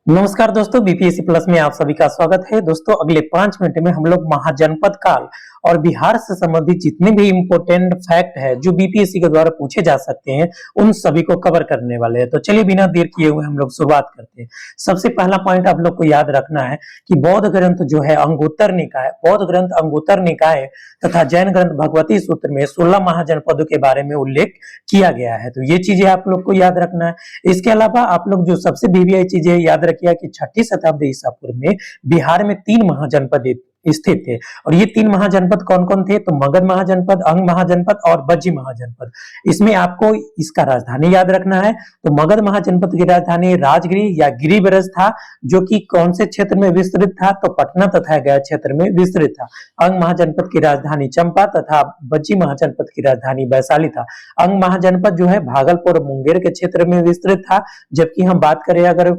नमस्कार दोस्तों, BPSC plus में आप सभी का स्वागत है। दोस्तों, अगले 5 मिनट में हम लोग महाजनपद काल और बिहार से संबंधित जितने भी इम्पोर्टेंट फैक्ट है जो बीपीएससी के द्वारा पूछे जा सकते हैं, उन सभी को कवर करने वाले हैं। तो चलिए बिना देर किए हुए हम लोग शुरुआत करते हैं। सबसे पहला पॉइंट आप लोग को याद रखना है कि बौद्ध ग्रंथ जो है बौद्ध ग्रंथ अंगुत्तर निकाय तथा जैन ग्रंथ भगवती सूत्र में 16 महाजनपदों के बारे में उल्लेख किया गया है। तो ये चीजें आप लोग को याद रखना है। इसके अलावा आप लोग जो सबसे बीबीआई चीजें याद रखिए कि 6ठी शताब्दी ईसा पूर्व में बिहार में 3 महाजनपद स्थित थे। और ये 3 महाजनपद कौन कौन थे? तो मगध महाजनपद, अंग महाजनपद और बज्जी महाजनपद। इसमें आपको इसका राजधानी याद रखना है। तो मगध महाजनपद की राजधानी राजगिरी या गिरिब्रज था, जो कि कौन से क्षेत्र में विस्तृत था? तो पटना तथा गया क्षेत्र में विस्तृत था। अंग महाजनपद की राजधानी चंपा तथा बज्जी महाजनपद की राजधानी वैशाली था। अंग महाजनपद जो है भागलपुर और मुंगेर के क्षेत्र में विस्तृत था, जबकि हम बात करें अगर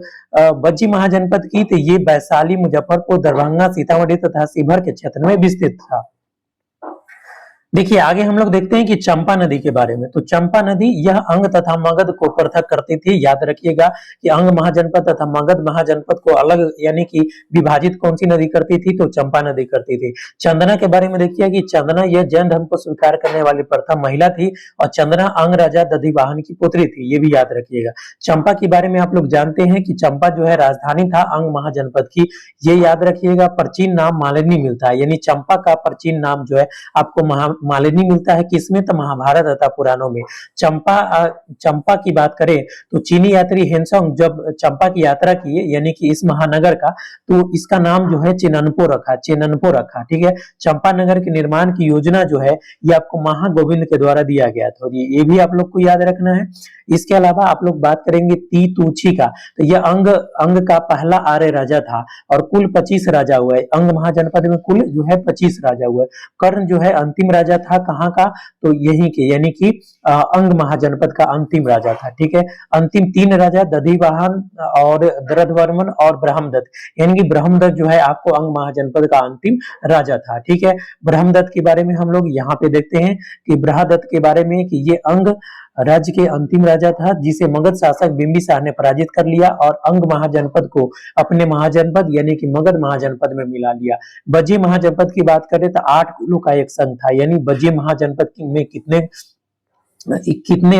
बज्जी महाजनपद की तो ये वैशाली, मुजफ्फरपुर, दरभंगा, सीतामढ़ी तथा शिवहर के क्षेत्र में विस्तृत था। देखिए आगे हम लोग देखते हैं कि चंपा नदी के बारे में। तो चंपा नदी यह अंग तथा मगध को पृथक करती थी। याद रखिएगा कि अंग महाजनपद तथा मगध महाजनपद को अलग यानी कि विभाजित कौन सी नदी करती थी? तो चंपा नदी करती थी। चंदना के बारे में देखिए कि चंदना यह जैन धर्म को स्वीकार करने वाली प्रथम महिला थी और चंदना अंग राजा दधिवाहन की पुत्री थी, ये भी याद रखिएगा। चंपा के बारे में आप लोग जानते हैं कि चंपा जो है राजधानी था अंग महाजनपद की, ये याद रखिएगा। प्राचीन नाम मालिनी मिलता है, यानी चंपा का प्राचीन नाम जो है आपको मालिनी मिलता है किसमें? तो महाभारत तथा पुराणों में। चंपा की बात करें तो चीनी यात्री हेनसोंग जब चंपा की यात्रा की यानी कि इस महानगर का, तो इसका नाम जो है चेननपो रखा। ठीक है, चंपा नगर के निर्माण की योजना जो है ये आपको महागोविंद के द्वारा दिया गया था, ये भी आप लोग को याद रखना है। इसके अलावा आप लोग बात करेंगे तीतुछी का, तो यह अंग का पहला आर्य राजा था और कुल 25 राजा हुए। अंग महाजनपद में कुल जो है 25 राजा हुए। कर्ण जो है अंतिम राजा था कहां का? तो यहीं के यानी कि अंग महाजनपद का अंतिम राजा था। ठीक है, अंतिम 3 राजा दधिवाहन और दरदवर्मन और ब्रह्मदत्त, यानी कि ब्रह्मदत्त जो है आपको अंग महाजनपद का अंतिम राजा था। ठीक है, ब्रह्मदत्त के बारे में हम लोग यहाँ पे देखते हैं कि बृहदत्त के बारे में कि ये अंग राज्य के अंतिम राजा था, जिसे मगध शासक बिंबिसार ने पराजित कर लिया और अंग महाजनपद को अपने महाजनपद यानी कि मगध महाजनपद में मिला लिया। बज्जी महाजनपद की बात करें तो 8 कुलों का एक संघ था, यानी बज्जी महाजनपद में कितने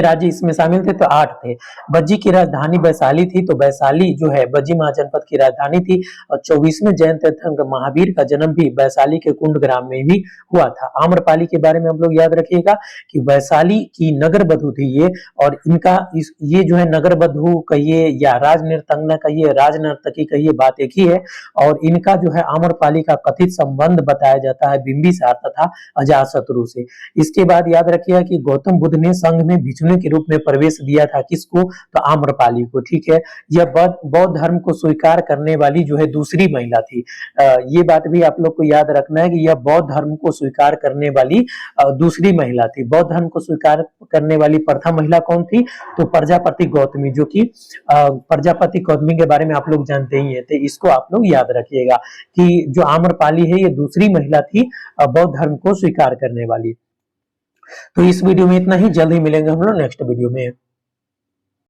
राज्य इसमें शामिल थे? तो 8 थे। बज्जी की राजधानी वैशाली थी, तो वैशाली जो है बज्जी महाजनपद की राजधानी थी। और 24वें जैन तीर्थंकर महावीर का जन्म भी वैशाली के कुंड ग्राम में भी हुआ था। आम्रपाली के बारे में हम लोग याद रखिएगा कि वैशाली की नगर बधू थी ये, और इनका ये जो है नगर बधू कहिए या राजनर्तंगना कहिए, राजनर्तकी कहिए, बात एक ही है। और इनका जो है आम्रपाली का कथित संबंध बताया जाता है बिंबिसार तथा अजातशत्रु से। इसके बाद याद रखिएगा कि गौतम बुद्ध ने संघ में भिक्षुणी के रूप में प्रवेश दिया था, किसको? तो आम्रपाली को। ठीक है, यह बौद्ध धर्म को स्वीकार करने वाली जो है दूसरी महिला थी। ये बात भी आप लोग को याद रखना है कि यह बौद्ध धर्म को स्वीकार करने वाली दूसरी महिला थी। बौद्ध धर्म को स्वीकार करने वाली प्रथम महिला कौन थी? तो प्रजापति गौतमी, जो कि प्रजापति गौतमी के बारे में आप लोग जानते ही है, तो इसको आप लोग याद रखिएगा कि जो आम्रपाली है ये दूसरी महिला थी बौद्ध धर्म को स्वीकार करने वाली। तो इस वीडियो में इतना ही, जल्द ही मिलेंगे हम लोग नेक्स्ट वीडियो में।